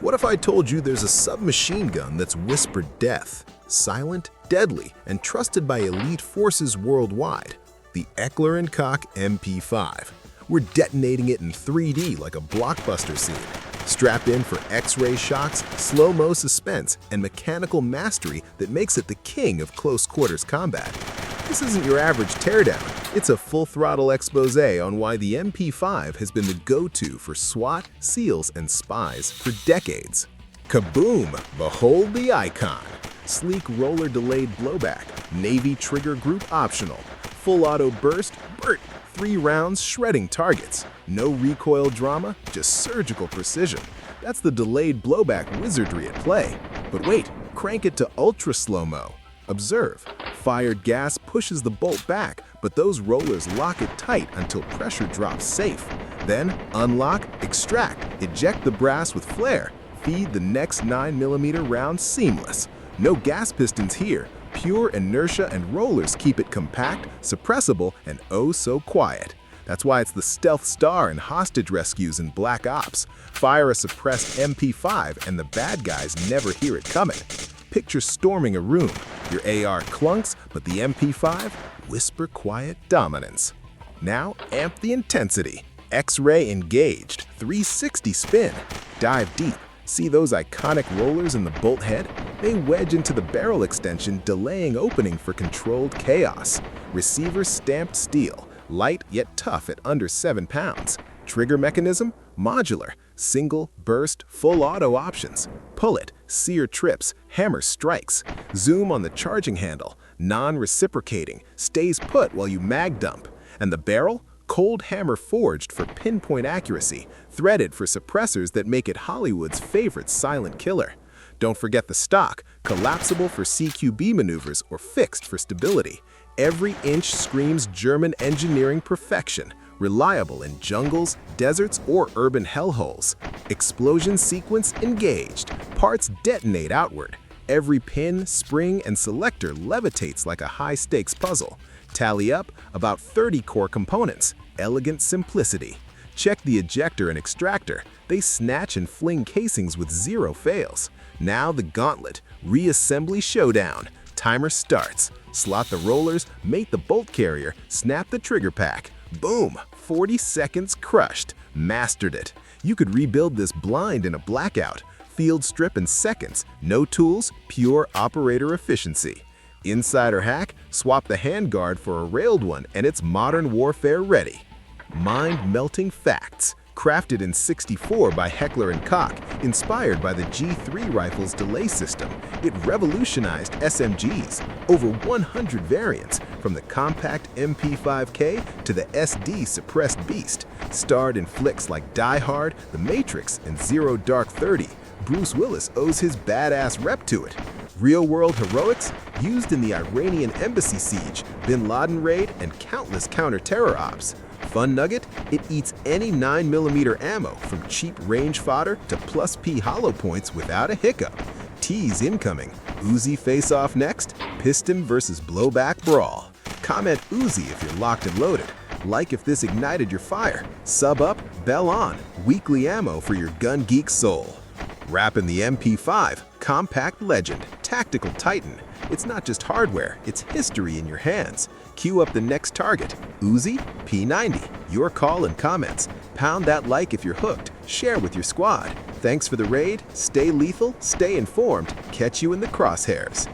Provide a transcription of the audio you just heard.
What if I told you there's a submachine gun that's whispered death, silent, deadly, and trusted by elite forces worldwide? The Heckler Koch MP5. We're detonating it in 3D like a blockbuster scene. Strapped in for X-ray shots, slow-mo suspense, and mechanical mastery that makes it the king of close-quarters combat. This isn't your average teardown. It's a full-throttle expose on why the MP5 has been the go-to for SWAT, SEALs, and spies for decades. Kaboom! Behold the icon! Sleek roller-delayed blowback, Navy trigger group optional, full auto burst, 3 rounds shredding targets. No recoil drama, just surgical precision. That's the delayed blowback wizardry at play. But wait, crank it to ultra slow-mo. Observe, fired gas pushes the bolt back, but those rollers lock it tight until pressure drops safe. Then unlock, extract, eject the brass with flare. Feed the next 9mm round seamless. No gas pistons here. Pure inertia and rollers keep it compact, suppressible, and oh so quiet. That's why it's the stealth star in hostage rescues and black ops. Fire a suppressed MP5 and the bad guys never hear it coming. Picture storming a room. Your AR clunks, but the MP5 whisper quiet dominance. Now amp the intensity. X-ray engaged, 360 spin. Dive deep. See those iconic rollers in the bolt head? They wedge into the barrel extension, delaying opening for controlled chaos. Receiver stamped steel, light yet tough at under 7 pounds. Trigger mechanism? Modular. Single, burst, full auto options. Pull it, sear trips, hammer strikes. Zoom on the charging handle. Non-reciprocating, stays put while you mag dump. And the barrel? Cold hammer forged for pinpoint accuracy, threaded for suppressors that make it Hollywood's favorite silent killer. Don't forget the stock, collapsible for CQB maneuvers or fixed for stability. Every inch screams German engineering perfection, reliable in jungles, deserts, or urban hellholes. Explosion sequence engaged, parts detonate outward. Every pin, spring, and selector levitates like a high-stakes puzzle. Tally up about 30 core components. Elegant simplicity. Check the ejector and extractor. They snatch and fling casings with 0 fails. Now the gauntlet. Reassembly Showdown. Timer starts. Slot the rollers, mate the bolt carrier, snap the trigger pack. Boom! 40 seconds crushed. Mastered it. You could rebuild this blind in a blackout. Field strip in seconds. No tools, pure operator efficiency. Insider hack, swap the handguard for a railed one and it's modern warfare ready. Mind-melting facts, crafted in '64 by Heckler Koch, inspired by the G3 rifle's delay system. It revolutionized SMGs, over 100 variants, from the compact MP5K to the SD suppressed beast. Starred in flicks like Die Hard, The Matrix, and Zero Dark 30, Bruce Willis owes his badass rep to it. Real-world heroics used in the Iranian embassy siege, bin Laden raid, and countless counter-terror ops. Fun nugget? It eats any 9mm ammo from cheap range fodder to +P hollow points without a hiccup. Tease incoming. Uzi face-off next? Piston versus blowback brawl. Comment Uzi if you're locked and loaded. Like if this ignited your fire. Sub up, bell on. Weekly ammo for your gun geek soul. Wrapping the MP5, compact legend, tactical titan. It's not just hardware, it's history in your hands. Queue up the next target, Uzi, P90. Your call and comments. Pound that like if you're hooked. Share with your squad. Thanks for the raid. Stay lethal, stay informed. Catch you in the crosshairs.